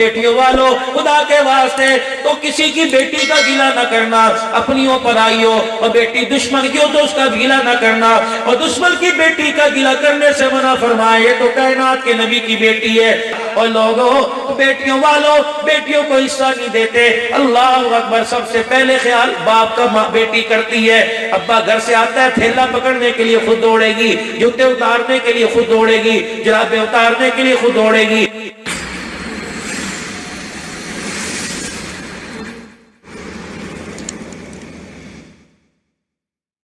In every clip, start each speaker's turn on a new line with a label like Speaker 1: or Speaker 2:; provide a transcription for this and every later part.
Speaker 1: بیٹیوں والو خدا کے واسطے تو کسی کی بیٹی کا گلہ نہ کرنا، اپنیوں پر آئیو، اور بیٹی دشمن کی ہو تو اس کا گلہ نہ کرنا، اور دشمن کی بیٹی کا گلہ کرنے سے منع فرمائے، یہ تو کائنات کے نبی کی بیٹی ہے۔ اور لوگوں بیٹیوں والو بیٹیوں کو حصہ نہیں دیتے، اللہ اکبر، سب سے پہلے خیال باپ کا بیٹی کرتی ہے۔ ابا گھر سے آتا ہے تھیلا پکڑنے کے لیے خود دوڑے گی، جوتے اتارنے کے لیے خود دوڑے گی، جرابیں اتارنے کے لیے خود دوڑے گی۔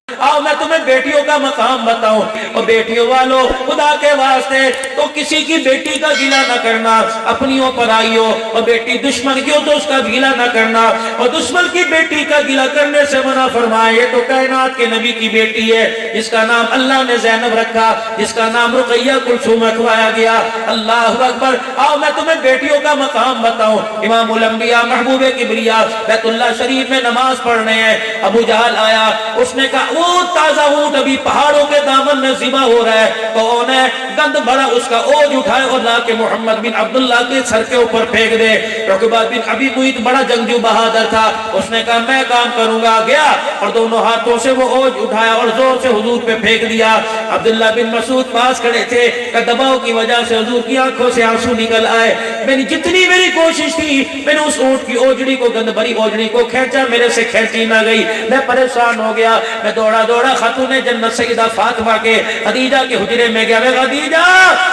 Speaker 1: آؤ میں تمہیں بیٹیوں کا مقام بتاؤں، اور بیٹیوں والو خدا کے واسطے تو کسی کی بیٹی کا گلہ نہ کرنا، اپنیوں پر آئیو، اور بیٹی دشمن کی ہو تو اس کا گلہ نہ کرنا، اور دشمن کی بیٹی کا گلہ کرنے سے منع فرمائے، یہ تو کائنات کے نبی کی بیٹی ہے، جس کا نام اللہ نے زینب رکھا، جس کا نام رقیہ کلثوم رکھوایا گیا۔ اللہ اکبر، آؤ میں تمہیں بیٹیوں کا مقام بتاؤں۔ امام الانبیاء محبوب کبریا بیت اللہ شریف میں نماز پڑھنے ہیں، ابو جہل آیا، اس نے کہا وہ تازہ اونٹ ابھی پہاڑوں کے دامن میں ذبح ہو رہا ہے، کون ہے؟ گند بھرا اس کا اوج اٹھائے اور لا کے محمد بن عبداللہ کے سر کے اوپر پھینک دے۔ عقبہ بن ابی معیط بڑا جنگجو بہادر تھا، اس نے کہا میں کام کروں گا، گیا اور دونوں ہاتھوں سے وہ اوج اٹھایا اور زور سے حضور پہ پھینک دیا۔ عبداللہ بن مسعود پاس کھڑے تھے کہ دباؤ کی وجہ سے حضور کی آنکھوں سے آنسو نکل آئے، میں نے جتنی میری کوشش تھی میں نے اس اونٹ کی اوجڑی کو، گند بھری اوجڑی کو کھینچا، میرے سے کھینچی نہ گئی، میں پریشان ہو گیا، میں دوڑا خاتون جنت سیدہ فاطمہ کے خدیجہ کے حجرے میں گیا، میں خدیجہ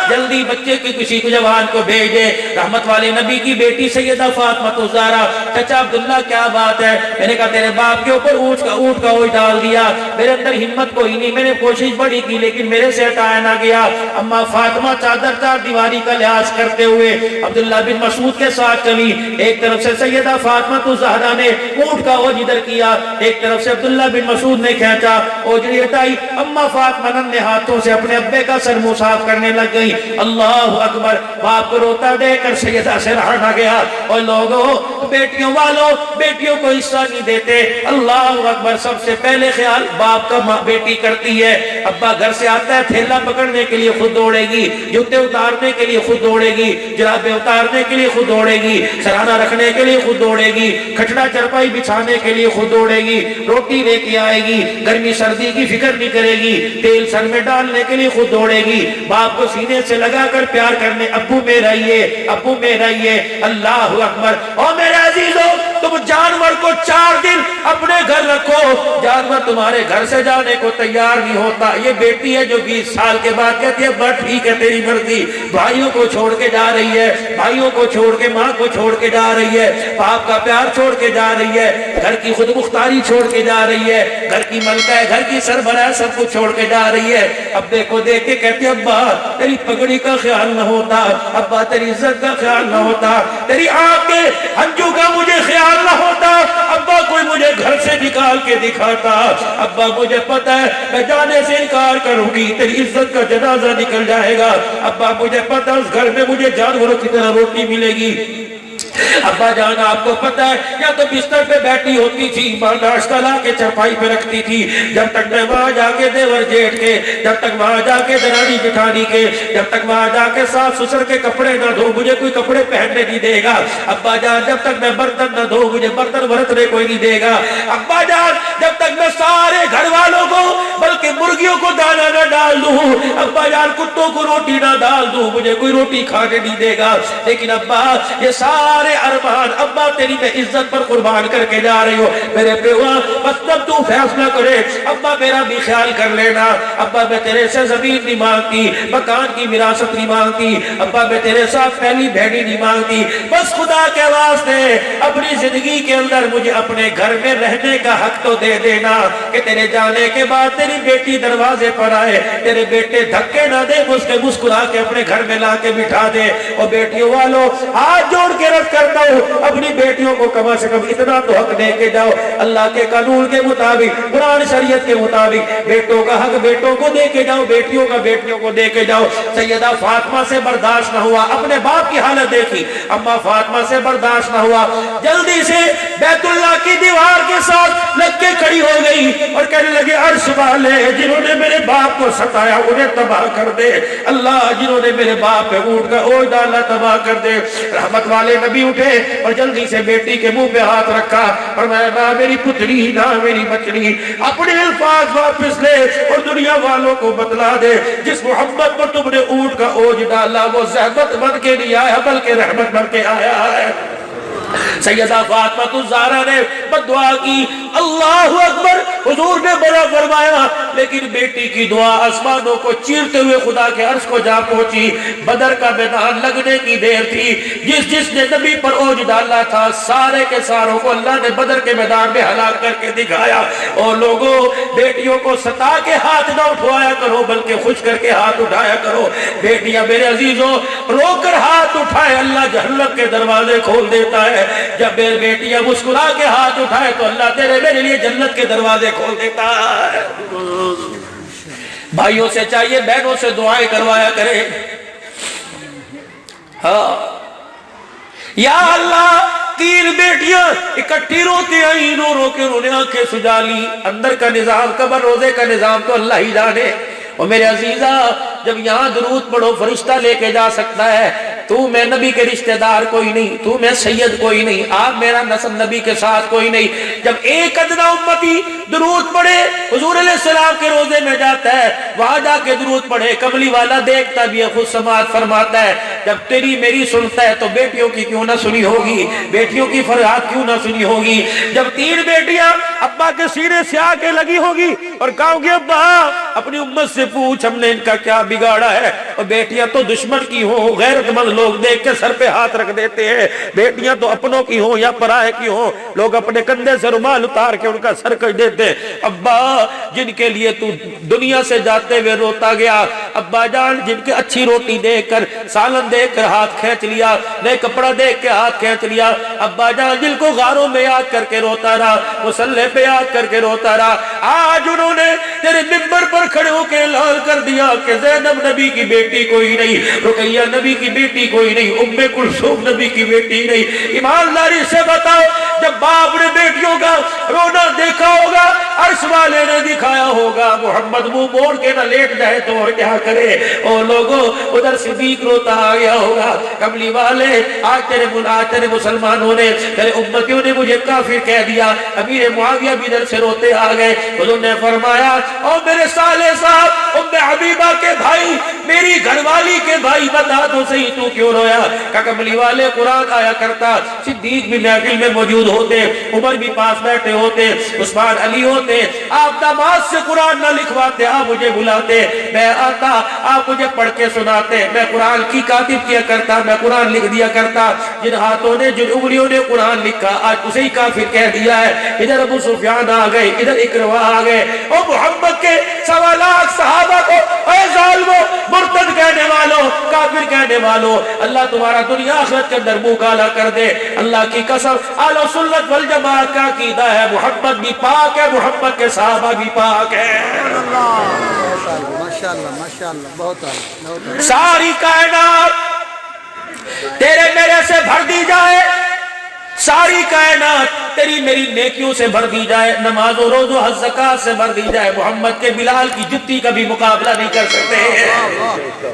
Speaker 1: جلدی بچے کی کسی کو جوان کو بھیج دے، رحمت والے نبی کی بیٹی سیدہ فاطمہ الزہرا، چچا عبداللہ کیا بات ہے؟ میں نے کہا تیرے باپ کے اوپر اونٹ کا اوج ڈال دیا، میرے اندر ہمت کوئی نہیں، میں نے کوشش بڑی کی لیکن میرے سے ہٹایا نہ گیا۔ اما فاطمہ چادر چار دیواری کا لحاظ کرتے ہوئے عبداللہ بن مسعود کے ساتھ چلی، ایک طرف سے سیدہ فاطمہ الزہرا نے اونٹ کا اوج ادھر کیا، ایک طرف سے عبداللہ بن مسعود نے کھینچا، اوجڑی ہٹائی، اما فاطمہ ننھے ہاتھوں سے اپنے ابے کا سر منہ صاف کرنے لگ گئی۔ اللہ اکبر، باپ کو روتا دیکھ کر سیدہ سے رہا نہ گیا۔ اور لوگوں بیٹیوں والو بیٹیوں کو حصہ نہیں دیتے، اللہ اکبر، سب سے پہلے خیال باپ کا بیٹی کرتی ہے۔ ابا گھر سے آتا ہے تھیلا پکڑنے کے لیے خود دوڑے گی، جوتے اتارنے کے لیے خود دوڑے گی، جرابیں اتارنے کے لیے خود دوڑے گی، سرہانہ رکھنے کے لیے خود دوڑے گی، کھٹڑا چرپائی بچھانے کے لیے خود دوڑے گی، روٹی لے کے آئے گی، گرمی سردی کی فکر نہیں کرے گی، تیل سر میں ڈالنے کے لیے خود دوڑے گی، باپ کو سینے سے لگا کر پیار کرنے، ابو میرا یہ، ابو میرا یہ۔ اللہ اکبر، اور میرے عزیزوں تم جانور کو 4 دن اپنے گھر رکھو، جانور تمہارے گھر سے جانے کو تیار نہیں ہوتا۔ یہ بیٹی ہے جو 20 سال کے بعد کہتی ہے بس ٹھیک ہے تیری مرضی، بھائیوں کو چھوڑ کے جا رہی ہے، بھائیوں کو چھوڑ کے، ماں کو چھوڑ کے جا رہی ہے، باپ کا پیار چھوڑ کے جا رہی ہے، گھر کی خود مختاری چھوڑ کے جا رہی ہے، گھر کی ملکہ ہے، گھر کی سربراہ، سب کچھ چھوڑ کے جا رہی ہے۔ ابے کو دیکھ کے کہتے ابا تیری پگڑی کا خیال نہ ہوتا، ابا تیری عزت کا خیال نہ ہوتا، تیری آنکھ کے ہنجو کا مجھے خیال نہ ہوتا، ابا کوئی مجھے گھر سے نکال کے دکھاتا، ابا مجھے پتا ہے میں جانے سے انکار کروں گی تیری عزت کا جنازہ نکل جائے گا، ابا مجھے پتا اس گھر میں مجھے جانوروں کی طرح روٹی ملے گی۔ ابا جان آپ کو پتا ہے یا تو بستر پہ بیٹھی ہوتی تھی، ماں ناشتہ لا کے چرپائی پہ رکھتی تھی، جب تک میں وہاں جا کے دیور جیٹھ کے، جب تک وہاں جا کے درانی جٹھانی کے، جب تک وہاں جا کے ساس سسر کے کپڑے نہ دھو مجھے کوئی کپڑے پہننے نہیں دے گا۔ ابا جان جب تک میں برتن نہ دھو مجھے برتن برتنے کوئی نہیں دے گا۔ ابا جان جب تک میں سارے گھر والوں کو بلکہ مرغیوں کو دانا نہ ڈال دوں، ابا جان کتوں کو روٹی نہ ڈال دوں مجھے کوئی روٹی کھانے نہیں دے گا۔ لیکن ابا یہ سارے ارمان ابا تیری میں عزت پر قربان کر کے جا رہی ہو میرے پیوا، بس جب تو فیصلہ کرے ابا میرا بھی خیال کر لینا، ابا میں تیرے سے زمین نہیں مانگتی، مکان کی وراثت نہیں مانگتی، ابا میں تیرے ساتھ پہلی بھیڑی نہیں مانگتی، بس خدا کے واسطے اپنی زندگی کے اندر مجھے اپنے گھر میں رہنے کا حق تو دے دینا کہ تیرے جانے کے بعد تیری بیٹی دروازے پر آئے، تیرے بیٹے دھکے نہ دے، مسکرا کے اپنے گھر میں لا کے بٹھا دے۔ اور بیٹیوں والوں ہاتھ جوڑ کے رکھ کر کرتا ہوں اپنی بیٹیوں کو کم سے کم اتنا تو حق دے کے جاؤ، اللہ کے قانون کے مطابق، قرآن شریعت کے مطابق بیٹوں کا حق بیٹوں کو دے کے جاؤ، بیٹیوں کا بیٹیوں کو دے کے جاؤ۔ سیدہ فاطمہ سے برداشت نہ ہوا، اپنے باپ کی حالت دیکھی، اما فاطمہ سے برداشت نہ ہوا، جلدی سے بیت اللہ کی دیوار کے ساتھ لگ کے کھڑی ہو گئی اور کہنے لگے عرش والے جنہوں نے میرے باپ کو ستایا انہیں تباہ کر دے، اللہ جنہوں نے میرے باپ پہ اونٹ کا اوجھ ڈالا تباہ کر دے۔ رحمت والے نبی اٹھے اور جلدی سے بیٹی کے منہ پہ ہاتھ رکھا، فرمایا نہ میری پتری نہ میری بچڑی، اپنے الفاظ واپس لے اور دنیا والوں کو بتلا دے جس محمد پر تم نے اونٹ کا اوجھ ڈالا وہ زحمت بن کے نہیں آیا بلکہ رحمت بن کے آیا ہے۔ سیدہ فاطمہ الزہرا نے بدعا کی، اللہ اکبر، حضور نے بڑا فرمایا، لیکن بیٹی کی دعا آسمانوں کو چیرتے ہوئے خدا کے عرش کو جا پہنچی۔ بدر کا میدان لگنے کی دیر تھی، جس نے نبی پر اوجھ ڈالا تھا سارے کے ساروں کو اللہ نے بدر کے میدان میں ہلاک کر کے دکھایا۔ اور لوگوں بیٹیوں کو ستا کے ہاتھ نہ اٹھوایا کرو بلکہ خوش کر کے ہاتھ اٹھایا کرو۔ بیٹیاں میرے عزیزوں رو کر ہاتھ اٹھائے اللہ جہنم کے دروازے کھول دیتا ہے، جب میری بیٹیاں مسکرا کے ہاتھ اٹھائے تو اللہ تیرے میرے لیے جنت کے دروازے کھول دیتا ہے۔ بھائیوں سے چاہیے بہنوں سے دعائیں کروایا کرے، ہاں یا اللہ تین بیٹیاں اکٹھی روتی آئی، رو کے انہوں نے آنکھیں سجا لی، اندر کا نظام قبر روزے کا نظام تو اللہ ہی جانے۔ اور میرے عزیزہ جب یہاں درود پڑھو فرشتہ لے کے جا سکتا ہے، تو میں نبی کے رشتہ دار کوئی نہیں، تو میں سید کوئی نہیں، آپ میرا نسب نبی کے ساتھ کوئی نہیں، جب ایک ادنا امتی درود پڑھے حضور علیہ السلام کے روزے میں جاتا ہے، وہاں جا کے درود پڑھے، کملی والا دیکھتا بھی ہے، خود سماعت فرماتا ہے، جب تیری میری سنتا ہے تو بیٹیوں کی کیوں نہ سنی ہوگی، بیٹیوں کی فریاد کیوں نہ سنی ہوگی۔ جب تین بیٹیاں ابا کے سینے سے آ کے لگی ہوگی اور کہوں گی ابا اپنی امت سے پوچھ ہم نے ان کا کیا بگاڑا ہے، اور بیٹیاں تو دشمن کی ہوں، غیرت مند لوگ دیکھ کے سر پہ ہاتھ رکھ دیتے ہیں، بیٹیاں تو اپنوں کی ہوں یا پرائے کی ہوں، لوگ اپنے کندھے سے رومال اتار کے ان کا سر کٹ دیتے ہیں۔ ابا جن کے لیے تو دنیا سے جاتے ہوئے روتا گیا، ابا جان جن کے اچھی روٹی دیکھ کر سالن دیکھ کر ہاتھ کھینچ لیا، نئے کپڑا دیکھ کے ہاتھ کھینچ لیا، ابا جان جن کو غاروں میں یاد کر کے روتا رہا، مصلے پہ یاد کر کے روتا رہا، آج انہوں نے تیرے منبر پر کھڑے ہو کے اعلان کر دیا کہ زینب نبی کی بیٹی کوئی نہیں، رقیہ نبی کی بیٹی کوئی نہیں، ام کلثوم نبی کی بیٹی نہیں۔ ایمانداری سے بتاؤ جب باپ نے بیٹیوں کا رونا دیکھا ہوگا، عرش والے نے دکھایا ہوگا، محمد منہ موڑ کے نہ لیٹ جائے تو اور کیا کرے۔ اور لوگوں ادھر صدیق روتا آ گیا ہوگا، کملی والے آج تیرے مسلمانوں نے تیرے امتیوں نے مجھے کافر کہہ دیا، امیر معاویہ بھی ادھر سے روتے آ گئے۔ حضور نے فرمایا او میرے صالح صاحب ام حبیبہ کے بھائی، میری گھر والی کے بھائی بتا تو صحیح تو کیوں رویا؟ کہ کملی والے قرآن آیا کرتا، صدیق بھی محفل میں موجود ہوتے، عمر بھی پاس بیٹھے ہوتے، عثمان علی ہوتے، آپ داماد سے قرآن نہ لکھواتے، آپ مجھے بلاتے، میں آتا، آپ مجھے پڑھ کے سناتے، میں قرآن کی کاتب کیا کرتا، میں قرآن لکھ دیا کرتا۔ جن ہاتھوں نے جن انگلیوں نے قرآن لکھا آج اسے ہی کافر کہہ دیا ہے۔ ادھر ابو سفیان آ گئے، ادھر اکرمہ آ گئے، اور محمد کے 1.25 لاکھ صحابہ کو اے ظالمو مرتد کہنے والوں، کافر کہنے والوں، اللہ تمہارا دنیا آخرت کے اندر منہ کالا کر دے۔ اللہ کی قسم اہل سنت والجماعت کا عقیدہ ہے محمد بھی پاک ہے، محمد کے صحابہ بھی پاک ہے۔ ساری کائنات تیرے میرے سے بھر دی جائے، ساری کائنات تیری میری نیکیوں سے بھر دی جائے، نماز و روز و حج زکات سے بھر دی جائے، محمد کے بلال کی جتی کا بھی مقابلہ نہیں کر سکتے۔